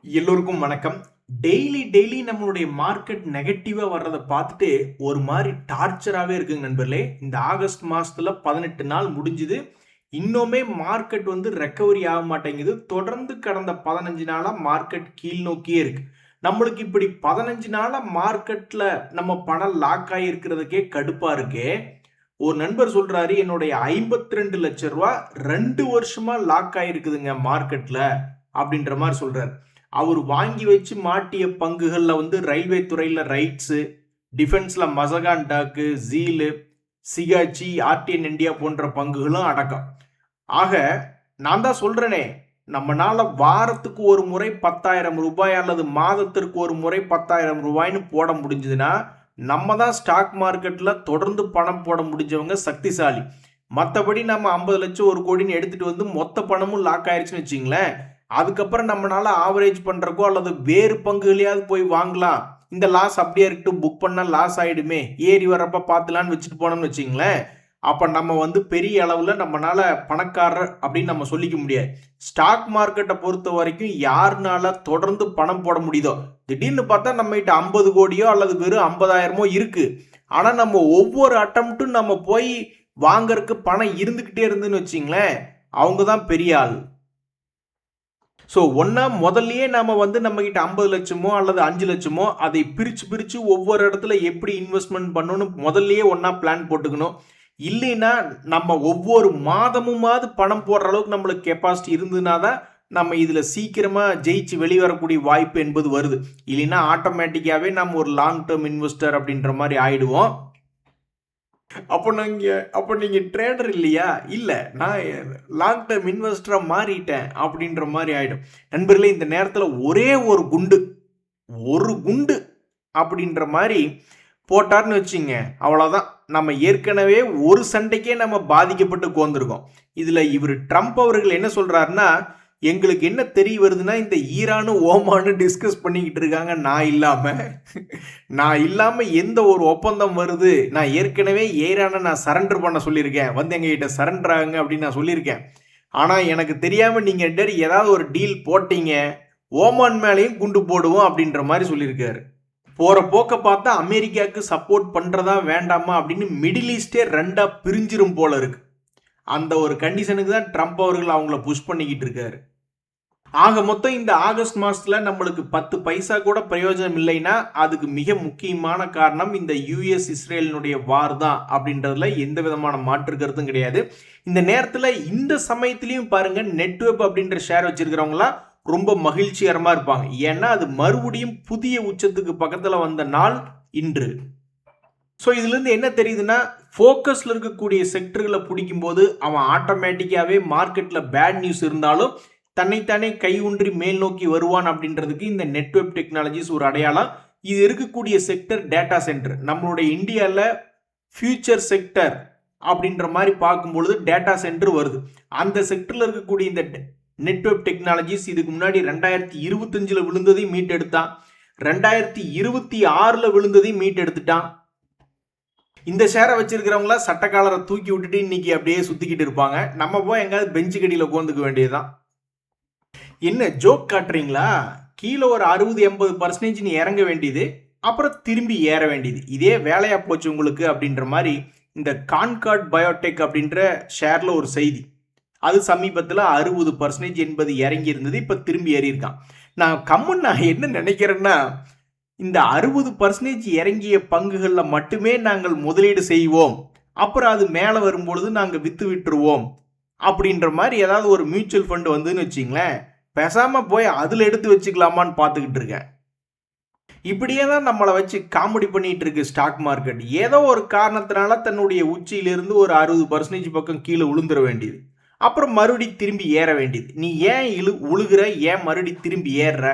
எல்லோருக்கும் வணக்கம். டெய்லி நம்மளுடைய மார்க்கெட் நெகட்டிவா வர்றதை பார்த்துட்டு ஒரு மாதிரி டார்ச்சராகவே இருக்குங்க நண்பர்களே. இந்த ஆகஸ்ட் மாசத்துல 18 நாள் முடிஞ்சுது. இன்னுமே மார்க்கெட் ரெக்கவரி ஆக மாட்டேங்குது. தொடர்ந்து கடந்த 15 நாளா மார்க்கெட் கீழ் நோக்கியே இருக்கு. நம்மளுக்கு இப்படி 15 நாளா மார்க்கெட்ல நம்ம பணம் லாக் ஆகி இருக்கிறதுக்கே கடுப்பா இருக்கே. ஒரு நண்பர் சொல்றாரு, என்னுடைய 52 லட்சம் ரூபாய் 2 வருஷமா லாக் ஆயிருக்குதுங்க மார்க்கெட்ல அப்படின்ற மாதிரி சொல்றாரு. அவர் வாங்கி வச்சு மாட்டிய பங்குகள்ல ரயில்வே துறையில ரைட்ஸு, டிஃபென்ஸ்ல மசகான் டாக்கு, ஜீலு, சிகாச்சி, ஆர்டிஎன் இந்தியா போன்ற பங்குகளும் அடக்கம். ஆக நான் தான் சொல்றேனே, நம்மனால வாரத்துக்கு ஒரு முறை 10,000 ரூபாய் அல்லது மாதத்திற்கு ஒரு முறை 10,000 ரூபாய்னு போட முடிஞ்சதுன்னா நம்ம தான் ஸ்டாக் மார்க்கெட்ல தொடர்ந்து பணம் போட முடிஞ்சவங்க சக்திசாலி. மற்றபடி நம்ம 50 லட்சம் 1 கோடின்னு எடுத்துட்டு மொத்த பணமும் லாக் ஆயிடுச்சுன்னு வச்சுங்களேன், அதுக்கப்புறம் நம்மளால ஆவரேஜ் பண்றக்கோ அல்லது வேறு பங்குகளையாவது போய் வாங்கலாம். இந்த லாஸ் அப்படியே இருக்கட்டும், புக் பண்ணா லாஸ் ஆயிடுமே, ஏறி வரப்ப பார்த்துலான்னு வச்சுட்டு போனோம்னு வச்சுங்களேன், அப்ப நம்ம பெரிய அளவுல நம்மளால பணக்காரர் அப்படின்னு நம்ம சொல்லிக்க முடியாது. ஸ்டாக் மார்க்கெட்டை பொறுத்த வரைக்கும் யாருனால தொடர்ந்து பணம் போட முடியுதோ, திடீர்னு பார்த்தா நம்ம கிட்ட 50 கோடியோ அல்லது வெறும் 50,000மோ இருக்கு. ஆனா நம்ம ஒவ்வொரு அட்டம்ப்டும் நம்ம போய் வாங்கறதுக்கு பணம் இருந்துகிட்டே இருந்துன்னு வச்சுங்களேன், அவங்க தான் பெரிய ஆள். ஸோ ஒன்றா முதல்லையே நாம் நம்மக்கிட்ட 50 லட்சமோ அல்லது 5 லட்சமோ அதை பிரித்து ஒவ்வொரு இடத்துல எப்படி இன்வெஸ்ட்மெண்ட் பண்ணணும்னு முதல்லையே ஒன்றா பிளான் போட்டுக்கணும். இல்லைன்னா நம்ம ஒவ்வொரு மாதமுமாவது பணம் போடுற அளவுக்கு நம்மளுக்கு கெப்பாசிட்டி இருந்ததுனா தான் நம்ம இதில் சீக்கிரமாக ஜெயிச்சு வெளிவரக்கூடிய வாய்ப்பு என்பது வருது. இல்லைன்னா ஆட்டோமேட்டிக்காகவே நம்ம ஒரு லாங் டேர்ம் இன்வெஸ்டர் அப்படின்ற மாதிரி ஆயிடுவோம். அப்போ நீங்க ட்ரேடர் இல்லையா? இல்ல, நான் லாங் டேர்ம் இன்வெஸ்டரா மாறிட்டேன் அப்படின்ற மாதிரி ஆயிடும். நண்பர்களே, இந்த நேரத்தில் ஒரே ஒரு குண்டு அப்படின்ற மாதிரி போட்டார்னு வச்சுங்க, அவ்வளோதான். நம்ம ஏற்கனவே ஒரு சண்டைக்கே நம்ம பாதிக்கப்பட்டு கோந்திருக்கோம். இதுல இவர் ட்ரம்ப் அவர்கள் என்ன சொல்றாருன்னா, எங்களுக்கு என்ன தெரிய வருதுன்னா, இந்த ஈரானும் ஓமானும் டிஸ்கஸ் பண்ணிக்கிட்டு இருக்காங்க நான் இல்லாம எந்த ஒரு ஒப்பந்தம் வருது, நான் ஏற்கனவே ஈரானை நான் சரண்டர் பண்ண சொல்லியிருக்கேன், எங்ககிட்ட சரண்டர் ஆகுங்க அப்படின்னு நான் சொல்லியிருக்கேன். ஆனா எனக்கு தெரியாம நீங்க ஏதாவது ஒரு டீல் போட்டீங்க, ஓமான் மேலேயும் குண்டு போடுவோம் அப்படின்ற மாதிரி சொல்லியிருக்காரு. போற போக்க பார்த்தா அமெரிக்காவுக்கு சப்போர்ட் பண்றதா வேண்டாமா அப்படின்னு மிடில் ஈஸ்டே ரெண்டா பிரிஞ்சிரும் போல இருக்கு. அந்த ஒரு கண்டிஷனுக்கு தான் ட்ரம்ப் அவர்கள் அவங்கள புஷ் பண்ணிக்கிட்டு இருக்காரு. ஆக மொத்தம் இந்த ஆகஸ்ட் மாசத்துல நம்மளுக்கு 10 பைசா கூட பிரயோஜனம் இல்லைன்னா அதுக்கு மிக முக்கியமான காரணம் இந்த யுஎஸ் இஸ்ரேலினுடைய வார் தான் அப்படின்றதுல எந்த விதமான மாற்று கருத்தும் கிடையாது. இந்த நேரத்தில் இந்த சமயத்திலையும் பாருங்க, நெட்வெப் அப்படின்ற ஷேர் வச்சிருக்கிறவங்களா ரொம்ப மகிழ்ச்சிகரமா இருப்பாங்க. ஏன்னா அது மறுபடியும் புதிய உச்சத்துக்கு பக்கத்தில் வந்த நாள் இன்று. ஸோ இதுலேருந்து என்ன தெரியுதுன்னா, ஃபோக்கஸில் இருக்கக்கூடிய செக்டர்களை பிடிக்கும்போது அவன் ஆட்டோமேட்டிக்காகவே மார்க்கெட்டில் பேட் நியூஸ் இருந்தாலும் தன்னைத்தானே கை ஊன்றி மேல் நோக்கி வருவான் அப்படின்றதுக்கு இந்த நெட்வொர்க் டெக்னாலஜிஸ் ஒரு அடையாளம். இது இருக்கக்கூடிய செக்டர் டேட்டா சென்டர். நம்மளுடைய இந்தியாவில் ஃபியூச்சர் செக்டர் அப்படின்ற மாதிரி பார்க்கும்பொழுது டேட்டா சென்டர் வருது. அந்த செக்டரில் இருக்கக்கூடிய இந்த நெட்வொர்க் டெக்னாலஜிஸ் இதுக்கு முன்னாடி 2025 விழுந்ததையும் மீட் எடுத்தான், 2026 விழுந்ததையும் மீட் எடுத்துட்டான். இந்த ஷேரை வச்சிருக்கிறவங்களா சட்டக்காலரை தூக்கி விட்டுட்டு இன்னைக்கு அப்படியே சுத்திக்கிட்டு இருப்பாங்க. நம்ம போய் எங்காவது பெஞ்சு கடியில் உட்காந்துக்க வேண்டியதுதான். என்ன ஜோக் காட்டுறீங்களா? கீழே ஒரு 60-80% நீ இறங்க வேண்டியது, அப்புறம் திரும்பி ஏற வேண்டியது, இதே வேலையா போச்சு உங்களுக்கு அப்படின்ற மாதிரி இந்த கான்கார்ட் பயோடெக் அப்படின்ற ஷேர்ல ஒரு செய்தி. அது சமீபத்தில் 60% என்பது இறங்கி இருந்தது, இப்போ திரும்பி ஏறி இருக்கான். நான் என்ன நினைக்கிறேன்னா, இந்த 60% இறங்கிய பங்குகளில் மட்டுமே நாங்கள் முதலீடு செய்வோம், அப்புறம் அது மேலே வரும்பொழுது நாங்கள் விற்றுருவோம் அப்படின்ற மாதிரி ஏதாவது ஒரு மியூச்சுவல் ஃபண்ட் வந்துன்னு வச்சிங்களேன், பேசாம போய் அதில் எடுத்து வச்சுக்கலாமான்னு பார்த்துக்கிட்டு இருக்கேன். இப்படியே தான் நம்மளை வச்சு காமெடி பண்ணிட்டு இருக்கு ஸ்டாக் மார்க்கெட். ஏதோ ஒரு காரணத்தினால தன்னுடைய உச்சியிலிருந்து ஒரு 60% பக்கம் கீழே விழுந்துட வேண்டியது, அப்புறம் மறுபடி திரும்பி ஏற வேண்டியது. நீ ஏன் உழுகிற, ஏன் மறுபடி திரும்பி ஏறுற?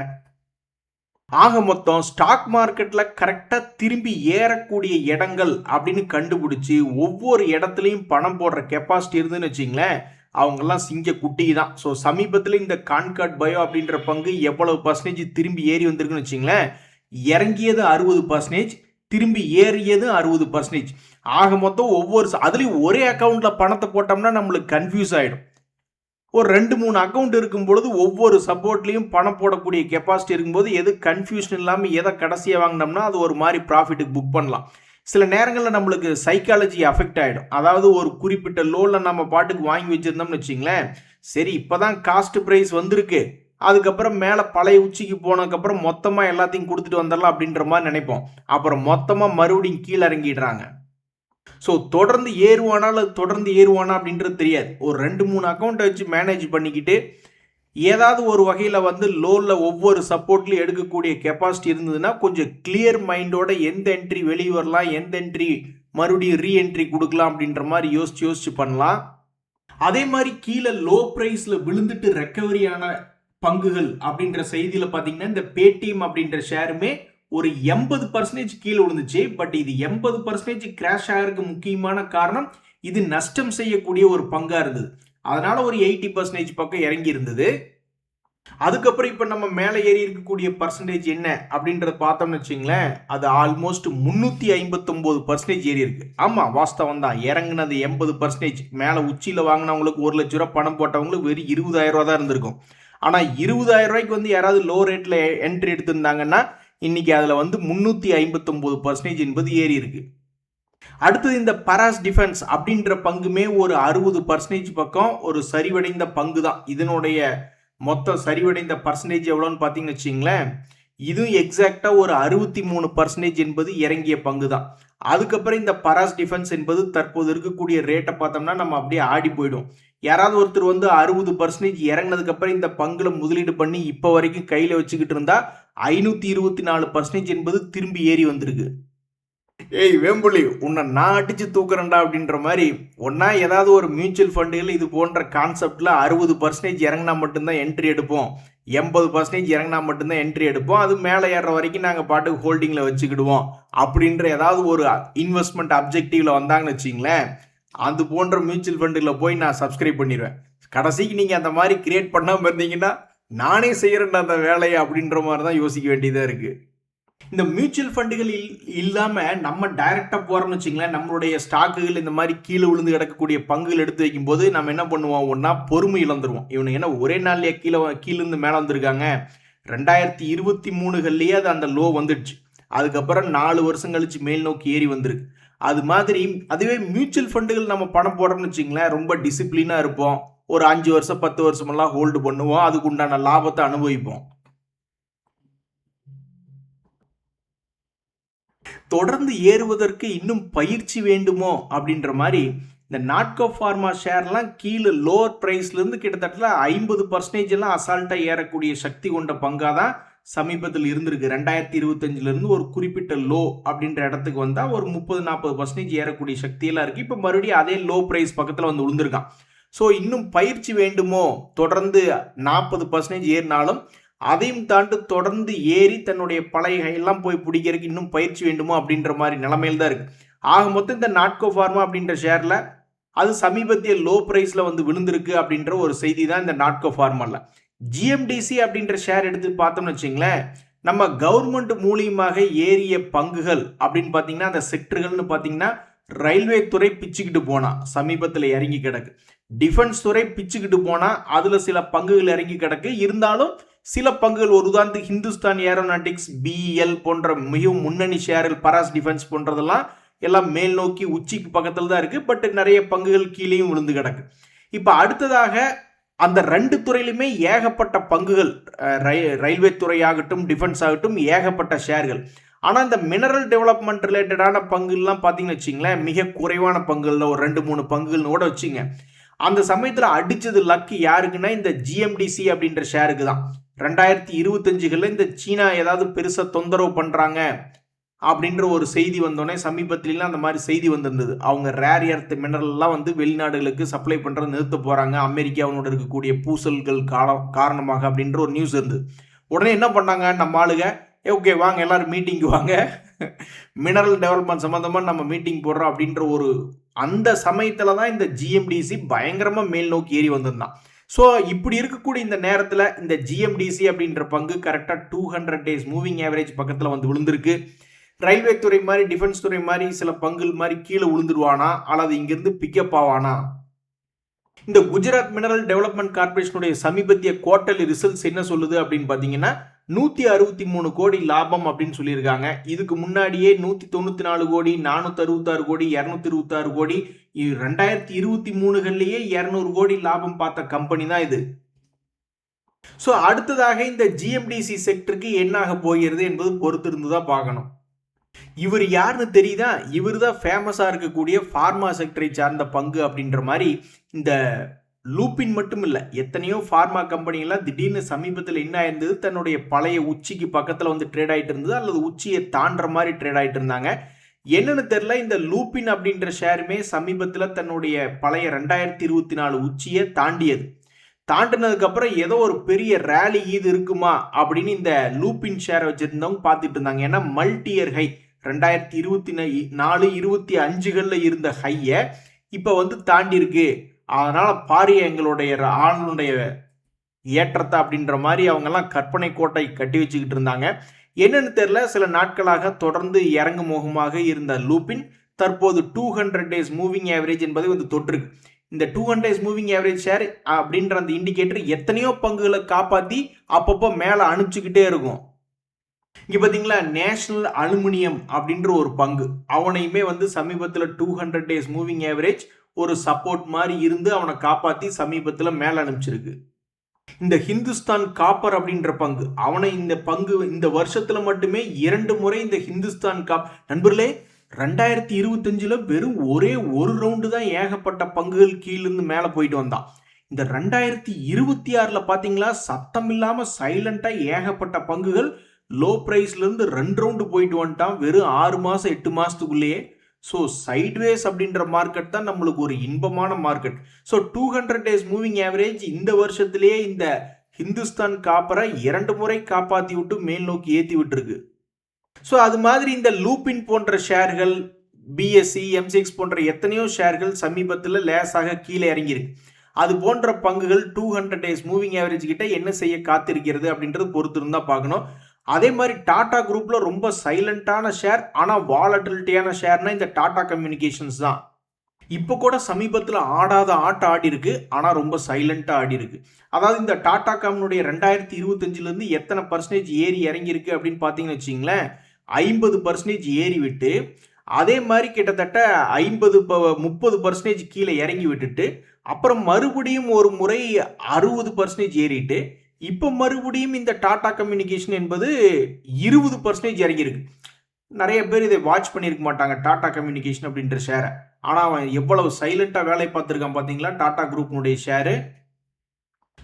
ஆக மொத்தம் ஸ்டாக் மார்க்கெட்ல கரெக்டா திரும்பி ஏறக்கூடிய இடங்கள் அப்படின்னு கண்டுபிடிச்சி ஒவ்வொரு இடத்துலையும் பணம் போடுற கெப்பாசிட்டி இருந்துன்னு வச்சிங்களேன், அவங்கெல்லாம் சிங்க குட்டி தான். ஸோ சமீபத்தில் இந்த கான்கார்ட் பயோ அப்படின்ற பங்கு எவ்வளவு பர்சன்டேஜ் திரும்பி ஏறி வந்திருக்குன்னு வச்சிங்களேன், இறங்கியது 60%, திரும்பி ஏறியது 60%. ஆக மொத்தம் அதுலேயும் ஒரே அக்கௌண்ட்ல பணத்தை போட்டோம்னா நம்மளுக்கு கன்ஃபியூஸ் ஆகிடும். ஒரு 2-3 அக்கௌண்ட் இருக்கும் பொழுது ஒவ்வொரு சப்போர்ட்லையும் பணம் போடக்கூடிய கெப்பாசிட்டி இருக்கும்போது எது கன்ஃபியூஷன் இல்லாமல் எதை கடைசியாக வாங்கினோம்னா அது ஒரு மாதிரி ப்ராஃபிட்டுக்கு புக் பண்ணலாம். சில நேரங்களில் நம்மளுக்கு சைக்காலஜி அஃபெக்ட் ஆகிடும். அதாவது ஒரு குறிப்பிட்ட லோனில் நம்ம பாட்டுக்கு வாங்கி வச்சுருந்தோம்னு வச்சிங்களேன், சரி இப்போ தான் காஸ்ட் ப்ரைஸ் வந்திருக்கு, அதுக்கப்புறம் மேலே பழைய உச்சிக்கு போனதுக்கப்புறம் மொத்தமாக எல்லாத்தையும் கொடுத்துட்டு வந்துடலாம் அப்படின்ற மாதிரி நினைப்போம். அப்புறம் மொத்தமாக மறுபடியும் கீழே இறங்கிடுறாங்க. ஸோ தொடர்ந்து ஏறுவானா அப்படின்றது தெரியாது. ஒரு 2-3 அக்கௌண்ட்டை வச்சு மேனேஜ் பண்ணிக்கிட்டு ஏதாவது ஒரு வகையில் வந்து லோனில் ஒவ்வொரு சப்போர்ட்லையும் எடுக்கக்கூடிய கெப்பாசிட்டி இருந்ததுன்னா கொஞ்சம் கிளியர் மைண்டோட எந்த என்ட்ரி வெளியே வரலாம், எந்த என்ட்ரி மறுபடியும் ரீஎன்ட்ரி கொடுக்கலாம் அப்படின்ற மாதிரி யோசிச்சு பண்ணலாம். அதே மாதிரி கீழே லோ ப்ரைஸில் விழுந்துட்டு ரெக்கவரியான பங்குகள் அப்படின்ற செய்தியில் பார்த்தீங்கன்னா இந்த பேடிஎம் அப்படின்ற ஷேருமே ஒரு 80% கீழே விழுந்துச்சு. பட் இது 80% கிராஷ் ஆகிறதுக்கு முக்கியமான காரணம் இது நஷ்டம் செய்யக்கூடிய ஒரு பங்கா இருந்தது. அதனால ஒரு 80% பக்கம் இறங்கி இருந்தது. அதுக்கப்புறம் இப்ப நம்ம மேலே ஏறி இருக்கக்கூடிய பர்சன்டேஜ் என்ன அப்படின்றத பார்த்தோம்னு வச்சுங்களேன், அது ஆல்மோஸ்ட் 359% ஏறி இருக்கு. ஆமா, வாஸ்தவம் தான். இறங்குனது 80%. மேலே உச்சியில் வாங்கினவங்களுக்கு 1 லட்ச ரூபா பணம் போட்டவங்களுக்கு வெறும் 20,000 ரூபா தான் இருந்திருக்கும். ஆனால் 20,000 ரூபாய்க்கு வந்து யாராவது லோ ரேட்டில் என்ட்ரி எடுத்திருந்தாங்கன்னா இன்னைக்கு அதில் வந்து 359% என்பது ஏறி இருக்கு. அடுத்தது இந்த பராஸ் டிஃபென்ஸ் அப்படின்ற பங்குமே ஒரு 60% பக்கம் ஒரு சரிவடைந்த பங்கு தான். இதனுடைய மொத்த சரிவடைந்த பர்சன்டேஜ் எவ்வளோன்னு பார்த்தீங்கன்னு வச்சிங்களேன், இதுவும் எக்ஸாக்டாக ஒரு 63% என்பது இறங்கிய பங்கு தான். அதுக்கப்புறம் இந்த பராஸ் டிஃபென்ஸ் என்பது தற்போது இருக்கக்கூடிய ரேட்டை பார்த்தோம்னா நம்ம அப்படியே ஆடி போயிடும். யாராவது ஒருத்தர் வந்து 60% இறங்கினதுக்கப்புறம் இந்த பங்குல முதலீடு பண்ணி இப்போ வரைக்கும் கையில் வச்சுக்கிட்டு இருந்தா 524% என்பது திரும்பி ஏறி வந்திருக்கு. ஏய் வேம்புலி, உன்னை நான் அடிச்சு தூக்குறேன்டா அப்படின்ற மாதிரி ஒன்னா ஏதாவது ஒரு மியூச்சுவல் ஃபண்டுகள் இது போன்ற கான்செப்ட்ல 60% இறங்கினா மட்டும்தான் என்ட்ரி எடுப்போம், 80% இறங்கினா மட்டும்தான் என்ட்ரி எடுப்போம், அது மேலே ஏற வரைக்கும் நாங்கள் பாட்டுக்கு ஹோல்டிங்கில் வச்சுக்கிடுவோம் அப்படின்ற ஏதாவது ஒரு இன்வெஸ்ட்மெண்ட் அப்ஜெக்டிவ்ல வந்தாங்கன்னு வச்சிங்களேன், அது போன்ற மியூச்சுவல் ஃபண்டுகளை போய் நான் சப்ஸ்கிரைப் பண்ணிடுவேன். கடைசிக்கு நீங்கள் அந்த மாதிரி கிரியேட் பண்ணாமல் இருந்தீங்கன்னா நானே செய்கிறேன்டா அந்த வேலையை அப்படின்ற மாதிரி தான் யோசிக்க வேண்டியதாக இருக்குது. இந்த மியூச்சுவல் ஃபண்டுகள் இல்லாமல் நம்ம டைரெக்டாக போகிறோம்னு வச்சிங்களேன், நம்மளுடைய ஸ்டாக்குகள் இந்த மாதிரி கீழே விழுந்து கிடக்கக்கூடிய பங்குகள் எடுத்து வைக்கும்போது நம்ம என்ன பண்ணுவோம், ஒன்றா பொறுமை இழந்துருவோம். இவனுக்கு என்ன ஒரே நாள்லேயே கீழேருந்து மேலே வந்திருக்காங்க, 2023 அது அந்த லோ வந்துடுச்சு, அதுக்கப்புறம் 4 வருஷம் கழிச்சு மேல் நோக்கி ஏறி வந்திருக்கு. அது மாதிரி அதுவே மியூச்சுவல் ஃபண்டுகள் நம்ம பணம் போடுறோம்னு வச்சிங்களேன், ரொம்ப டிசிப்ளினாக இருப்போம். ஒரு 5 வருஷம் 10 வருஷமெல்லாம் ஹோல்டு பண்ணுவோம், அதுக்கு உண்டான லாபத்தை அனுபவிப்போம். தொடர்ந்து ஏறுவதற்கு இன்னும் பயிற்சி வேண்டுமோ அப்படின்ற மாதிரி இந்த நாட்கோ ஃபார்மா ஷேர்லாம் கீழே லோவர் ப்ரைஸ்லேருந்து கிட்டத்தட்ட 50% எல்லாம் அசால்ட்டாக ஏறக்கூடிய சக்தி கொண்ட பங்காக தான் சமீபத்தில் இருந்திருக்கு. 2025 ஒரு குறிப்பிட்ட லோ அப்படின்ற இடத்துக்கு வந்தால் ஒரு 30-40% ஏறக்கூடிய சக்தியெல்லாம் இருக்குது. இப்போ மறுபடியும் அதே லோ ப்ரைஸ் பக்கத்தில் வந்து விழுந்திருக்கான். ஸோ இன்னும் பயிற்சி வேண்டுமோ, தொடர்ந்து 40% ஏறினாலும் அதையும் தாண்டி தொடர்ந்து ஏறி தன்னுடைய பழைய எல்லாம் போய் பிடிக்கிறதுக்கு இன்னும் பயிற்சி வேண்டுமோ அப்படின்ற மாதிரி நிலைமையில் தான் இருக்கு. ஆக மொத்தம் இந்த நாட்கோ ஃபார்மா அப்படின்ற ஷேர்ல அது சமீபத்திய லோ பிரைஸ்ல வந்து விழுந்திருக்கு அப்படின்ற ஒரு செய்தி தான் இந்த நாட்கோ ஃபார்மால. ஜிஎம்டிசி அப்படின்ற ஷேர் எடுத்து பார்த்தோம்னு வச்சுங்களேன், நம்ம கவர்மெண்ட் மூலியமாக ஏறிய பங்குகள் அப்படின்னு பார்த்தீங்கன்னா அந்த செக்டர்கள்னு பார்த்தீங்கன்னா ரயில்வே துறை பிச்சுக்கிட்டு போனா சமீபத்தில் இறங்கி கிடக்கு, டிஃபென்ஸ் துறை பிச்சுக்கிட்டு போனா அதுல சில பங்குகள் இறங்கி கிடக்கு. இருந்தாலும் சில பங்குகள், ஒரு உதாரணத்துக்கு ஹிந்துஸ்தான் ஏரோநாட்டிக்ஸ், பிஇஎல் போன்ற மிகவும் முன்னணி ஷேர்கள், பராஸ் டிஃபென்ஸ் போன்றதெல்லாம் எல்லாம் மேல் நோக்கி உச்சிக்கு பக்கத்தில் தான் இருக்கு. பட் நிறைய பங்குகள் கீழேயும் விழுந்து கிடக்கு. இப்போ அடுத்ததாக அந்த 2 துறையிலுமே ஏகப்பட்ட பங்குகள், ரயில்வே துறை ஆகட்டும் டிஃபென்ஸ் ஆகட்டும் ஏகப்பட்ட ஷேர்கள். ஆனால் இந்த மினரல் டெவலப்மெண்ட் ரிலேட்டடான பங்குலாம் பார்த்தீங்கன்னு வச்சிங்களேன், மிக குறைவான பங்குகளில் ஒரு 2-3 பங்குகள்னு கூட வச்சுங்க. அந்த சமயத்தில் அடிச்சது லக்கு யாருக்குன்னா இந்த ஜிஎம்டிசி அப்படின்ற ஷேருக்கு தான். 2025 இந்த சீனா ஏதாவது பெருசாக தொந்தரவு பண்ணுறாங்க அப்படின்ற ஒரு செய்தி வந்தோடனே சமீபத்திலாம் அந்த மாதிரி செய்தி வந்திருந்தது. அவங்க ரேர் எர்த் மினரல்லாம் வந்து வெளிநாடுகளுக்கு சப்ளை பண்ணுறது நிறுத்த போகிறாங்க, அமெரிக்காவோட இருக்கக்கூடிய பூசல்கள் காரணமாக அப்படின்ற ஒரு நியூஸ் இருந்தது. உடனே என்ன பண்ணாங்க நம்ம ஆளுங்க, ஓகே வாங்க எல்லாரும் மீட்டிங்கு வாங்க, மினரல் டெவலப்மெண்ட் சம்மந்தமாக நம்ம மீட்டிங் போடுறோம் அப்படின்ற ஒரு அந்த சமயத்தில் தான் இந்த ஜிஎம்டிசி பயங்கரமாக மேல் நோக்கி ஏறி வந்திருந்தான். ஸோ இப்படி இருக்கக்கூடிய இந்த நேரத்தில் இந்த ஜிஎம்டிசி அப்படின்ற பங்கு கரெக்டாக 200 டேஸ் மூவிங் ஆவரேஜ் பக்கத்தில் வந்து விழுந்திருக்கு. ரயில்வே துறை மாதிரி டிஃபென்ஸ் துறை மாதிரி சில பங்குகள் மாதிரி கீழே விழுந்துருவானா அல்லது இங்கிருந்து பிக்கப் ஆவானா, இந்த குஜராத் மினரல் டெவலப்மெண்ட் கார்பரேஷனுடைய சமீபத்திய குவார்டர்லி ரிசல்ட்ஸ் என்ன சொல்லுது அப்படின்னு பாத்தீங்கன்னா 163 கோடி லாபம் அப்படின்னு சொல்லியிருக்காங்க. இதுக்கு முன்னாடியே 194 கோடி, 466 கோடி, 226 கோடி, 2023கள்லயே 200 கோடி லாபம் பார்த்த கம்பெனி தான் இது. ஸோ அடுத்ததாக இந்த ஜிஎம்டிசி செக்டருக்கு என்ன ஆக போகிறது என்பது பொறுத்து இருந்துதான் பார்க்கணும். இவர் யாருன்னு தெரியுதா? இவர் தான் ஃபேமஸாக இருக்கக்கூடிய ஃபார்மா செக்டரை சார்ந்த பங்கு அப்படின்ற மாதிரி. இந்த லூப்பின் மட்டும் இல்லை, எத்தனையோ ஃபார்மா கம்பெனிகள்லாம் திடீர்னு சமீபத்தில் என்ன ஆயிருந்தது, தன்னுடைய பழைய உச்சிக்கு பக்கத்தில் வந்து ட்ரேட் ஆகிட்டு இருந்தது, அல்லது உச்சியை தாண்டுற மாதிரி ட்ரேட் ஆகிட்டு இருந்தாங்க. என்னன்னு தெரியல, இந்த லூப்பின் அப்படின்ற ஷேருமே சமீபத்தில் தன்னுடைய பழைய 2024 உச்சியை தாண்டியது. தாண்டினதுக்கு அப்புறம் ஏதோ ஒரு பெரிய ரேலி இது இருக்குமா அப்படின்னு இந்த லூப்பின் ஷேரை வச்சிருந்தவங்க பார்த்துட்டு இருந்தாங்க. ஏன்னா மல்டியர் ஹை 2024, 25களில் இருந்த ஹையை இப்போ வந்து தாண்டி இருக்கு. அதனால பாரிய எங்களுடைய ஆளுடைய ஏற்றத்தை அப்படின்ற மாதிரி அவங்கெல்லாம் கற்பனை கோட்டை கட்டி வச்சுக்கிட்டு இருந்தாங்க. என்னன்னு தெரியல, சில நாட்களாக தொடர்ந்து இறங்கு முகமாக இருந்த லூப்பின் தற்போது 200 டேஸ் மூவிங் ஆவரேஜ் என்பதை வந்து தொற்றுக்கு. இந்த 200 டேஸ் மூவிங் ஆவரேஜ் ஷேர் அப்படின்ற அந்த இண்டிகேட்டர் எத்தனையோ பங்குகளை காப்பாற்றி அப்பப்போ மேலே அனுப்பிச்சுக்கிட்டே இருக்கும். இங்க பாத்தீங்களா, நேஷனல் அலுமினியம் அப்படின்ற ஒரு பங்கு, அவனையுமே வந்து சமீபத்தில் 200 டேஸ் மூவிங் ஆவரேஜ் ஒரு சப்போர்ட் மாதிரி இருந்து அவனை காப்பாற்றி சமீபத்தில் மேலே அனுப்பிச்சிருக்கு. இந்த ஹிந்துஸ்தான் காப்பர் அப்படின்ற பங்கு, அவனை இந்த பங்கு இந்த வருஷத்துல மட்டுமே 2 முறை இந்த ஹிந்துஸ்தான் நண்பர்களே 2025ல வெறும் ஒரே ஒரு ரவுண்டு தான் ஏகப்பட்ட பங்குகள் கீழிருந்து மேலே போயிட்டு வந்தான். இந்த 2026ல பாத்தீங்களா, சத்தம் இல்லாம சைலண்டா ஏகப்பட்ட பங்குகள் லோ பிரைஸ்ல இருந்து 2 ரவுண்டு போயிட்டு வந்துட்டான் வெறும் 6 மாசம் 8 மாசத்துக்குள்ளேயே. ஸோ சைட்வேஸ் அப்படின்ற மார்க்கெட் தான் நம்மளுக்கு ஒரு இன்பமான market. So 200 days moving average இந்த வருஷத்திலேயே இந்த ஹிந்துஸ்தான் காப்பரை 2 முறை காப்பாற்றி விட்டு மேல் நோக்கி ஏற்றி விட்டுருக்கு. ஸோ அது மாதிரி இந்த லூப்பின் போன்ற ஷேர்கள், பிஎஸ்சி, எம்சிஎக்ஸ் போன்ற எத்தனையோ ஷேர்கள் சமீபத்தில் லேசாக கீழே இறங்கியிருக்கு. அது போன்ற பங்குகள் 200 டேஸ் மூவிங் ஆவரேஜ் கிட்ட என்ன செய்ய காத்திருக்கிறது அப்படின்றது பொறுத்து இருந்தா பார்க்கணும். அதே மாதிரி டாடா குரூப்ல ரொம்ப சைலண்டான ஷேர், ஆனா வாலட்டிலிட்டியான ஷேர்னா இந்த டாடா கம்யூனிகேஷன்ஸ் தான். இப்போ கூட சமீபத்தில் ஆடாத ஆட்டம் ஆடி இருக்கு, ஆனா ரொம்ப சைலண்டா ஆடி இருக்கு. அதாவது இந்த டாடா கம்னுடைய 2025ல இருந்து எத்தனை பர்சன்டேஜ் ஏறி இறங்கி இருக்கு அப்படின்னு பாத்தீங்கன்னு வச்சுங்களேன், 50% ஏறி விட்டு, அதே மாதிரி கிட்டத்தட்ட 30% கீழே இறங்கி விட்டுட்டு, அப்புறம் மறுபடியும் ஒரு முறை 60% ஏறிட்டு, இப்போ மறுபடியும் இந்த டாடா கம்யூனிகேஷன் என்பது 20% இறங்கியிருக்கு. நிறைய பேர் இதை வாட்ச் பண்ணியிருக்க மாட்டாங்க டாடா கம்யூனிகேஷன் அப்படின்ற ஷேரை. ஆனால் அவன் எவ்வளவு சைலண்டாக வேலை பார்த்துருக்கான் பார்த்தீங்களா டாடா குரூப்னுடைய ஷேரு.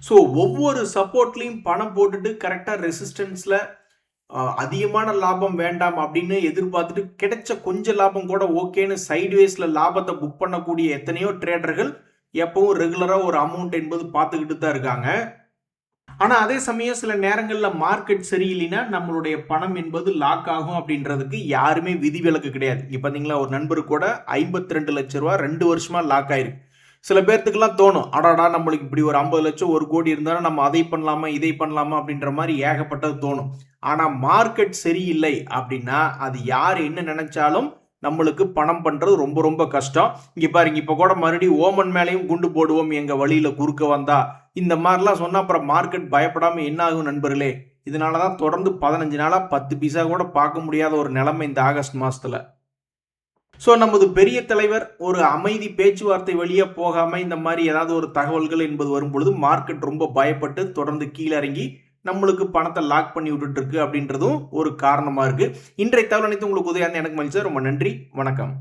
ஸோ ஒவ்வொரு சப்போர்ட்லையும் பணம் போட்டுட்டு கரெக்டாக ரெசிஸ்டன்ஸில் அதிகமான லாபம் வேண்டாம் அப்படின்னு எதிர்பார்த்துட்டு கிடைச்ச கொஞ்சம் லாபம் கூட ஓகேன்னு சைட்வேஸில் லாபத்தை புக் பண்ணக்கூடிய எத்தனையோ ட்ரேடர்கள் எப்பவும் ரெகுலராக ஒரு அமௌண்ட் என்பது பார்த்துக்கிட்டு தான் இருக்காங்க. ஆனால் அதே சமயம் சில நேரங்களில் மார்க்கெட் சரியில்லைன்னா நம்மளுடைய பணம் என்பது லாக் ஆகும் அப்படின்றதுக்கு யாருமே விதிவிலக்கு கிடையாது. இங்கே பார்த்தீங்களா, ஒரு நண்பரு கூட 52 லட்ச ரூபா 2 வருஷமா லாக் ஆயிருக்கு. சில பேர்த்துக்கெல்லாம் தோணும், அடாடா நம்மளுக்கு இப்படி ஒரு 50 லட்சம் 1 கோடி இருந்தாலும் நம்ம அதை பண்ணலாமா இதை பண்ணலாமா அப்படின்ற மாதிரி ஏகப்பட்டது தோணும். ஆனால் மார்க்கெட் சரியில்லை அப்படின்னா அது யார் என்ன நினைச்சாலும் நம்மளுக்கு பணம் பண்றது ரொம்ப ரொம்ப கஷ்டம். இங்க பாருங்க, இப்ப கூட மறுபடியும் ஓமன் மேலையும் குண்டு போடுவோம் எங்க வழியில குறுக்க வந்தா, இந்த மாதிரிலாம் சொன்னா அப்புறம் மார்க்கெட் பயப்படாம என்ன ஆகும் நண்பர்களே. இதனாலதான் தொடர்ந்து 15 நாளா 10 பைசா கூட பார்க்க முடியாத ஒரு நிலைமை இந்த ஆகஸ்ட் மாசத்துல. ஸோ நமது பெரிய தலைவர் ஒரு அமைதி பேச்சுவார்த்தை வழியா போகாம இந்த மாதிரி ஏதாவது ஒரு தகவல்கள் என்பது வரும் பொழுது மார்க்கெட் ரொம்ப பயப்பட்டு தொடர்ந்து கீழே இறங்கி நம்மளுக்கு பணத்தை லாக் பண்ணி விட்டுட்டு இருக்கு அப்படின்றதும் ஒரு காரணமா இருக்கு. இன்றைய தகவல் அனைத்து உங்களுக்கு உதவியாக எனக்கு மகிழ்ச்சி. ரொம்ப நன்றி, வணக்கம்.